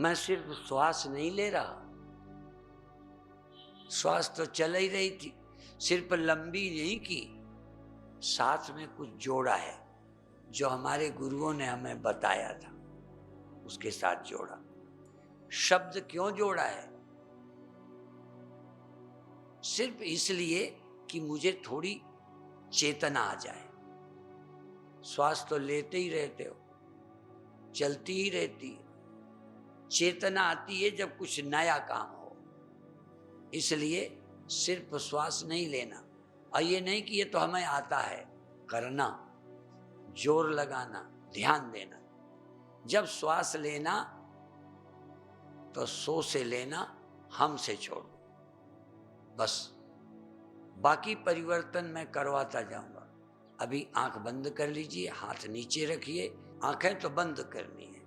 मैं सिर्फ श्वास नहीं ले रहा, श्वास तो चल ही रही थी, सिर्फ लंबी नहीं की, साथ में कुछ जोड़ा है जो हमारे गुरुओं ने हमें बताया था, उसके साथ जोड़ा। शब्द क्यों जोड़ा है? सिर्फ इसलिए कि मुझे थोड़ी चेतना आ जाए। श्वास तो लेते ही रहते हो, चलती ही रहती है, चेतना आती है जब कुछ नया काम हो। इसलिए सिर्फ श्वास नहीं लेना, और ये नहीं कि ये तो हमें आता है, करना, जोर लगाना, ध्यान देना। जब श्वास लेना तो सो से लेना, हम से छोड़ दो, बस। बाकी परिवर्तन मैं करवाता जाऊंगा। अभी आंख बंद कर लीजिए, हाथ नीचे रखिए, आंखें तो बंद करनी है,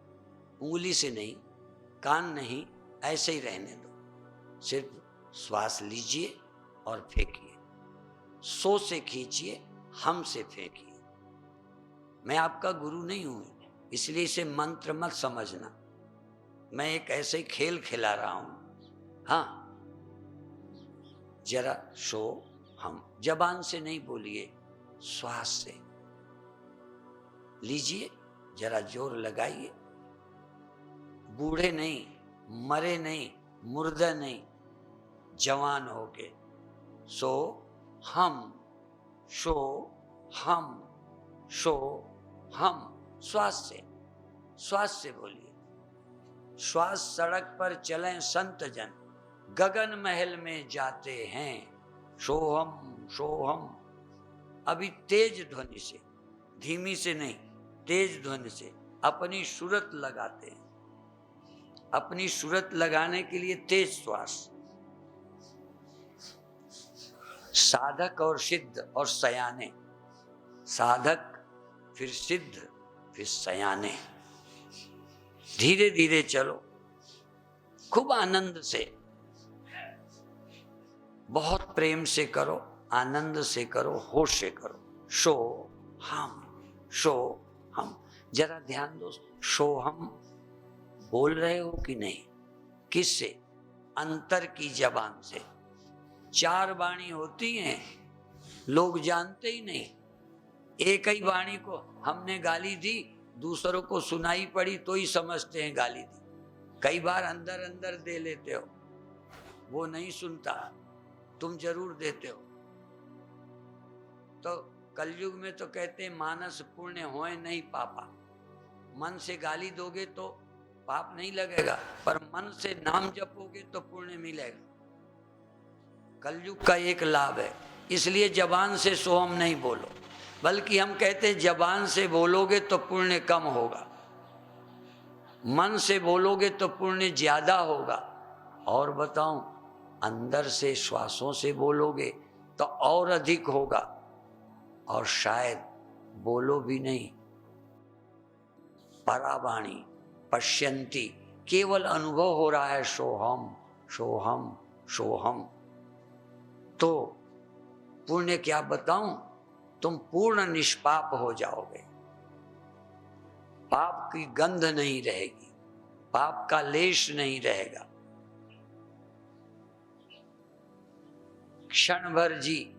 उंगली से नहीं, कान नहीं, ऐसे ही रहने दो। सिर्फ श्वास लीजिए और फेंकिए, सो से खींचिए, हम से फेंकिए। मैं आपका गुरु नहीं हूं, इसलिए इसे मंत्र मत समझना, मैं एक ऐसे ही खेल खिला रहा हूं। हाँ, जरा सो हम, जबान से नहीं बोलिए, श्वास से लीजिए, जरा जोर लगाइए। बूढ़े नहीं, मरे नहीं, मुर्दा नहीं, जवान हो के सो हम, शो हम, शो हम, श्वास से बोलिए। श्वास सड़क पर चलें संत जन, गगन महल में जाते हैं, सोहम सोहम। अभी तेज ध्वनि से, धीमी से नहीं, तेज ध्वनि से अपनी सूरत लगाते हैं। अपनी सूरत लगाने के लिए तेज श्वास। साधक और सिद्ध और सयाने, साधक फिर सिद्ध फिर सयाने। धीरे धीरे चलो, खूब आनंद से, बहुत प्रेम से करो, आनंद से करो, होश से करो। शो हम, शो हम। जरा ध्यान दो, शो हम बोल रहे हो कि नहीं? किससे? अंतर की जबान से। 4 वाणी होती हैं, लोग जानते ही नहीं। एक ही वाणी को हमने गाली दी, दूसरों को सुनाई पड़ी तो ही समझते हैं गाली दी। कई बार अंदर अंदर दे लेते हो, वो नहीं सुनता, तुम जरूर देते हो। तो कलयुग में तो कहते हैं मानस पुण्य होए नहीं पापा। मन से गाली दोगे तो पाप नहीं लगेगा, पर मन से नाम जपोगे तो पुण्य मिलेगा। कलयुग का एक लाभ है, इसलिए जबान से सोहम नहीं बोलो, बल्कि हम कहते हैं जबान से बोलोगे तो पुण्य कम होगा, मन से बोलोगे तो पुण्य ज्यादा होगा। और बताऊं, अंदर से श्वासों से बोलोगे तो और अधिक होगा, और शायद बोलो भी नहीं। परावाणी पश्यंती, केवल अनुभव हो रहा है, सोहम सोहम सोहम। तो पुण्य क्या बताऊं, तुम पूर्ण निष्पाप हो जाओगे। पाप की गंध नहीं रहेगी, पाप का लेश नहीं रहेगा। क्षण भर जी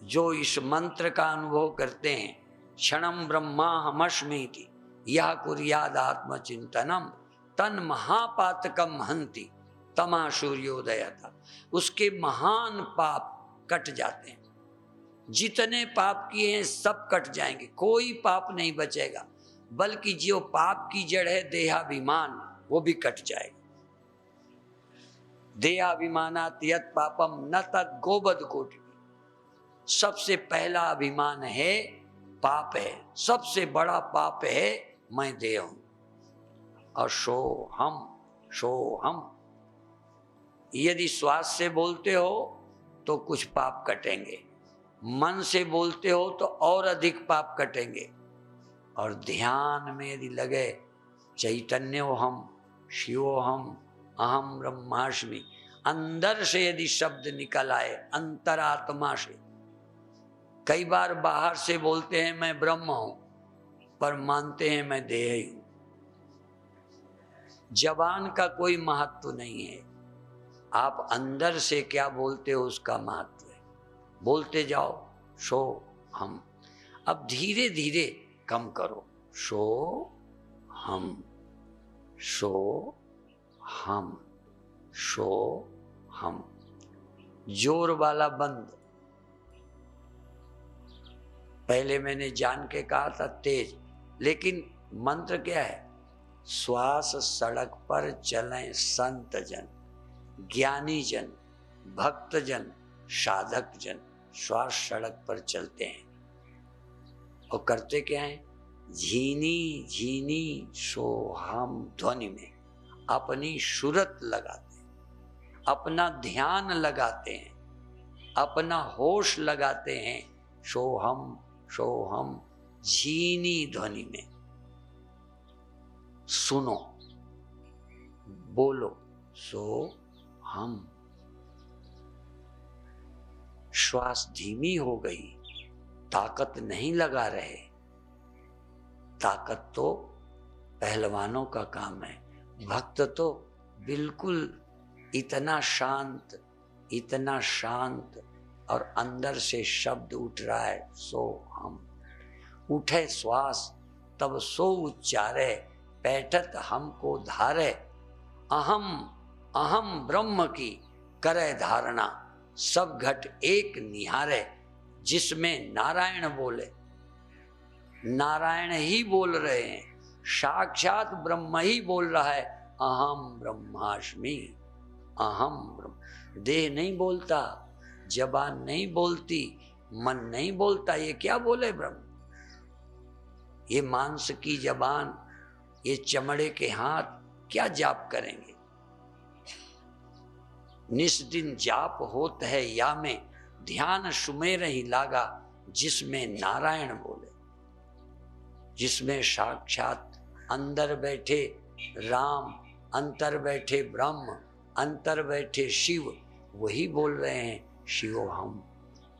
जो इस मंत्र का अनुभव करते हैं, क्षणम ब्रह्माहमस्मीति यह कुर्याद आत्मचिंतनम तन महापातकम हंति तमा सूर्योदयता। उसके महान पाप कट जाते हैं। जितने पाप किए हैं सब कट जाएंगे, कोई पाप नहीं बचेगा, बल्कि जो पाप की जड़ है देहाभिमान, वो भी कट जाएगा। देहाभिमानात् यत् पापम न तत् गोबध कोटि। सबसे पहला अभिमान है पाप है, सबसे बड़ा पाप है मैं देह हूं। और शो हम। यदि श्वास से बोलते हो तो कुछ पाप कटेंगे, मन से बोलते हो तो और अधिक पाप कटेंगे, और ध्यान में यदि लगे चैतन्यो हम, शिवो हम, अहम ब्रह्मास्मि, अंदर से यदि शब्द निकल आए, अंतरात्मा से। कई बार बाहर से बोलते हैं मैं ब्रह्म हूं, पर मानते हैं मैं देह ही हूं। जबान का कोई महत्व नहीं है, आप अंदर से क्या बोलते हो उसका महत्व है। बोलते जाओ सो हम। अब धीरे धीरे कम करो, सो हम, सो हम, सो हम। जोर वाला बंद। पहले मैंने जान के कहा था तेज, लेकिन मंत्र क्या है? श्वास सड़क पर चलें संत जन, ज्ञानी जन, भक्त जन, साधक जन। श्वास सड़क पर चलते हैं और करते क्या है? झीनी झीनी सोहम ध्वनि में अपनी सूरत लगाते हैं, अपना ध्यान लगाते हैं, अपना होश लगाते हैं। सोहम सोहम झीनी ध्वनि में सुनो, बोलो सो हम। श्वास धीमी हो गई, ताकत नहीं लगा रहे। ताकत तो पहलवानों का काम है, भक्त तो बिल्कुल इतना शांत, इतना शांत, और अंदर से शब्द उठ रहा है सो हम। उठे श्वास तब सो उच्चारे, बैठत हमको धारे। अहम अहम ब्रह्म की करे धारणा, सब घट एक निहारे। जिसमें नारायण बोले, नारायण ही बोल रहे हैं, साक्षात ब्रह्म ही बोल रहा है। अहम ब्रह्मास्मि, अहम ब्रह्म। देह नहीं बोलता, जबान नहीं बोलती, मन नहीं बोलता, ये क्या बोले ब्रह्म? ये मांस की जबान, ये चमड़े के हाथ क्या जाप करेंगे? निस दिन जाप होत है या में, ध्यान सुमेर ही लागा। जिसमें नारायण बोले, जिसमें साक्षात अंदर बैठे राम, अंतर बैठे ब्रह्म, अंतर बैठे शिव, वही बोल रहे हैं शिवो हम,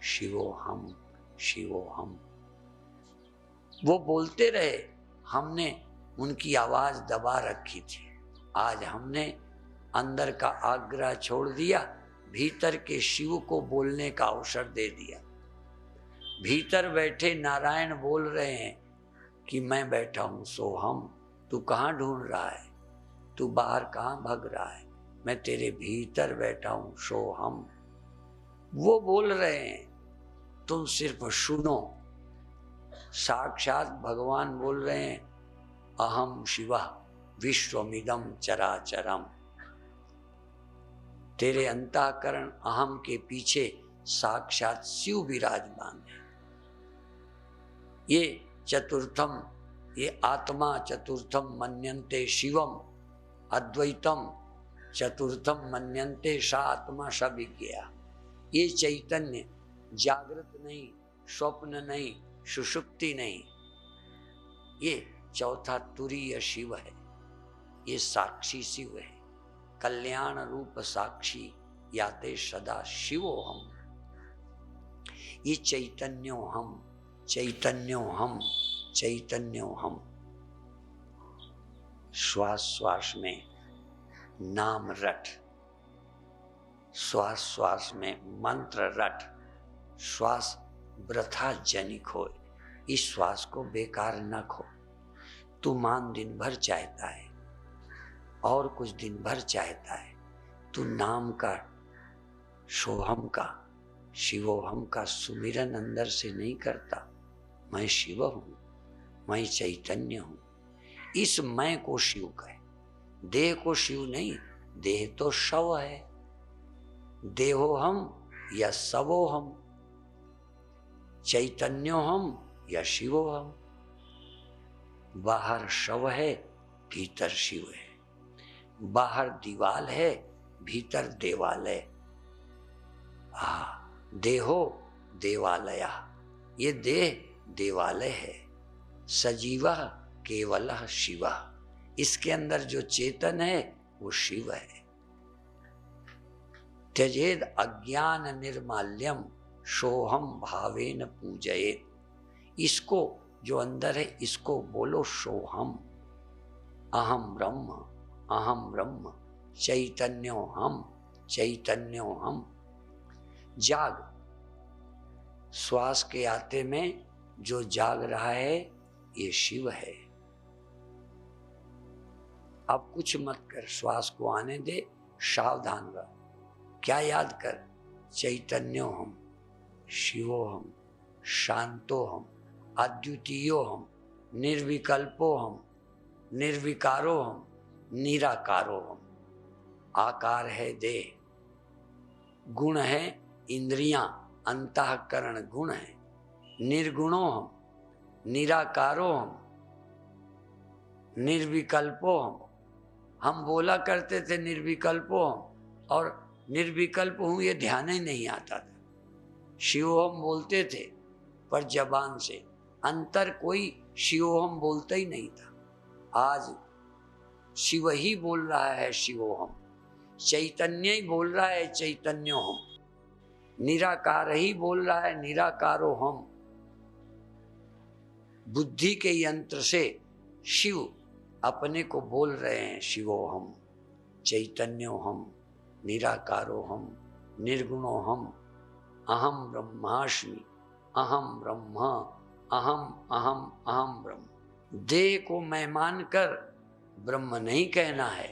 शिवो हम, शिवो हम। वो बोलते रहे, हमने उनकी आवाज दबा रखी थी। आज हमने अंदर का आग्रह छोड़ दिया, भीतर के शिव को बोलने का अवसर दे दिया। भीतर बैठे नारायण बोल रहे हैं कि मैं बैठा हूं सो हम। तू कहाँ ढूंढ रहा है? तू बाहर कहाँ भग रहा है? मैं तेरे भीतर बैठा हूं सो हम। वो बोल रहे हैं, तुम सिर्फ सुनो। साक्षात भगवान बोल रहे हैं, अहम शिवा विश्वमिदं चराचरम। तेरे अंतःकरण अहम के पीछे साक्षात शिव विराजमान है। ये चतुर्थम, ये आत्मा चतुर्थम मन्यन्ते शिवम, अद्वैतम चतुर्थम मन्यन्ते सा आत्मा स विज्ञा। ये चैतन्य जागृत नहीं, स्वप्न नहीं, सुषुप्ति नहीं, ये चौथा तुरीय शिव है। ये साक्षी शिव है, कल्याण रूप साक्षी, याते सदा शिवो हम। ये चैतन्यो हम, चैतन्यो हम, चैतन्यो हम। श्वास श्वास में नाम रट, श्वास श्वास में मंत्र रट। श्वास वृथा जनिक हो, इस श्वास को बेकार न खो। तू मान दिन भर चाहता है और कुछ दिन भर चाहता है, तू नाम का, सोहम का, शिवोहम का सुमिरन अंदर से नहीं करता। मैं शिव हूं, मैं चैतन्य हूं। इस मैं को शिव कहे, देह को शिव नहीं। देह तो शव है, देहो हम या सबो हम, चैतन्यो हम या शिवो हम। बाहर शव है, भीतर शिव है। बाहर दीवाल है, भीतर देवालय। देहो देवालया, ये देह देवालय है। सजीवा केवल शिवा, इसके अंदर जो चेतन है वो शिव है। त्यजेद अज्ञान निर्माल्यम, सोहम भावेन पूजयेत। इसको जो अंदर है, इसको बोलो सोहम। अहम ब्रह्म, अहम ब्रह्म चैतन्यो हम, चैतन्यो हम। जाग, श्वास के आते में जो जाग रहा है ये शिव है। अब कुछ मत कर, श्वास को आने दे, सावधान रह। क्या याद कर? चैतन्यो हम, शिवो हम, शांतो हम, अद्वितीयो हम, निर्विकल्पो हम, निर्विकारो हम, निराकारो हम। आकार है देह, गुण है इंद्रियां, अंतःकरण गुण है। निर्गुणो हम, निराकारो हम, निर्विकल्पो हम बोला करते थे निर्विकल्पो हम, और निर्विकल्प हूं ये ध्यान ही नहीं आता था। शिवोहम बोलते थे पर जबान से, अंतर कोई शिवोहम बोलता ही नहीं था। आज शिव ही बोल रहा है शिवोहम, चैतन्य ही बोल रहा है चैतन्यो हम, निराकार ही बोल रहा है निराकारो हम। बुद्धि के यंत्र से शिव अपने को बोल रहे हैं शिवोहम, चैतन्यो हम, निराकारो हम, निर्गुणो हम, अहम ब्रह्मास्मि, अहम ब्रह्म, अहम अहम अहम ब्रह्म। देह को मैं मानकर ब्रह्म नहीं कहना है।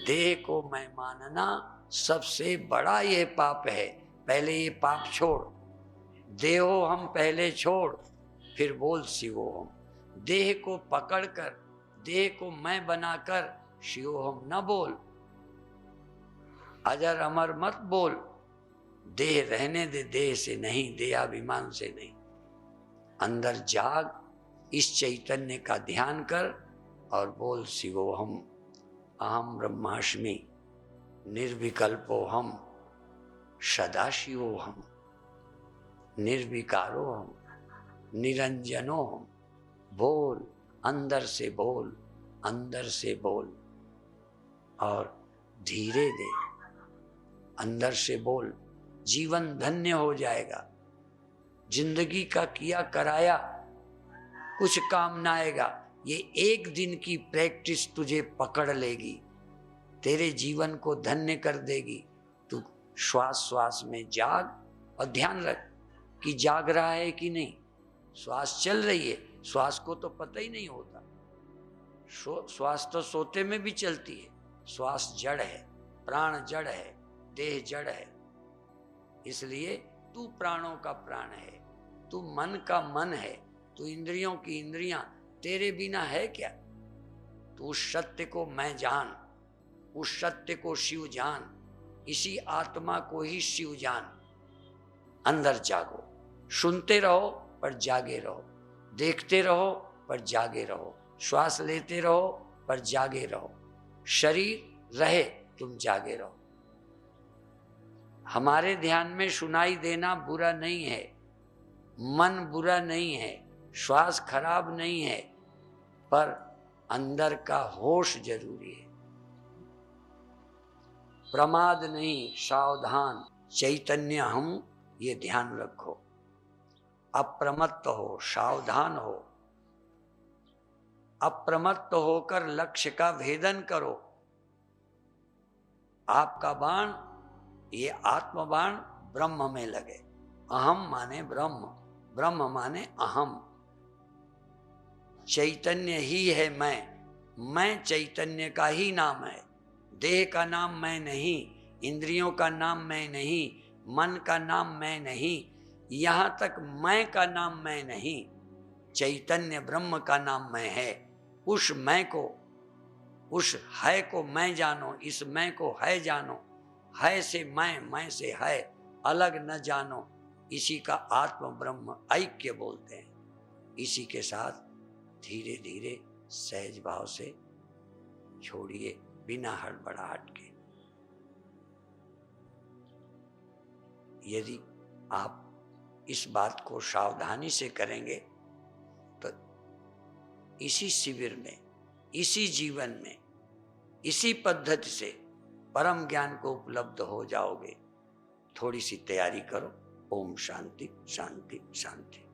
देह को मैं मानना सबसे बड़ा यह पाप है। पहले ये पाप छोड़, देहो हम पहले छोड़, फिर बोल शिवोहम। देह को पकड़कर, देह को मैं बनाकर शिवोहम न बोल, अजर अमर मत बोल। देह रहने दे, देह से नहीं, देहाभिमान से नहीं। अंदर जाग, इस चैतन्य का ध्यान कर और बोल शिवोहम, अहम ब्रह्मास्मि, निर्विकल्पो हम, सदाशिवोहम, निर्विकारो हम, निरंजनो हम। बोल, अंदर से बोल, अंदर से बोल, और धीरे दे, अंदर से बोल। जीवन धन्य हो जाएगा। जिंदगी का किया कराया कुछ काम ना आएगा। ये एक दिन की प्रैक्टिस तुझे पकड़ लेगी, तेरे जीवन को धन्य कर देगी। तू श्वास श्वास में जाग, और ध्यान रख कि जाग रहा है कि नहीं। श्वास चल रही है, श्वास को तो पता ही नहीं होता। श्वास तो सोते में भी चलती है। श्वास जड़ है, प्राण जड़ है, देह जड़ है। इसलिए तू प्राणों का प्राण है, तू मन का मन है, तू इंद्रियों की इंद्रियां, तेरे बिना है क्या। तू उस सत्य को मैं जान, उस सत्य को शिव जान, इसी आत्मा को ही शिव जान। अंदर जागो, सुनते रहो पर जागे रहो, देखते रहो पर जागे रहो, श्वास लेते रहो पर जागे रहो। शरीर रहे, तुम जागे रहो। हमारे ध्यान में सुनाई देना बुरा नहीं है, मन बुरा नहीं है, श्वास खराब नहीं है, पर अंदर का होश जरूरी है। प्रमाद नहीं, सावधान, चैतन्य हम, ये ध्यान रखो। अप्रमत्त हो, सावधान हो, अप्रमत्त होकर लक्ष्य का भेदन करो। आपका बाण, ये आत्म बाण ब्रह्म में लगे। अहम माने ब्रह्म, ब्रह्म माने अहम। चैतन्य ही है मैं चैतन्य का ही नाम है। देह का नाम मैं नहीं, इंद्रियों का नाम मैं नहीं, मन का नाम मैं नहीं, यहां तक मैं का नाम मैं नहीं। चैतन्य ब्रह्म का नाम मैं है। उस मैं को, उस है को मैं जानो, इस मैं को है जानो। है से मैं से है अलग न जानो। इसी का आत्म ब्रह्म ऐक्य बोलते हैं। इसी के साथ धीरे धीरे सहज भाव से छोड़िए, बिना हड़बड़ाहट के। यदि आप इस बात को सावधानी से करेंगे तो इसी शिविर में, इसी जीवन में, इसी पद्धति से परम ज्ञान को उपलब्ध हो जाओगे। थोड़ी सी तैयारी करो। ओम शांति शांति शांति।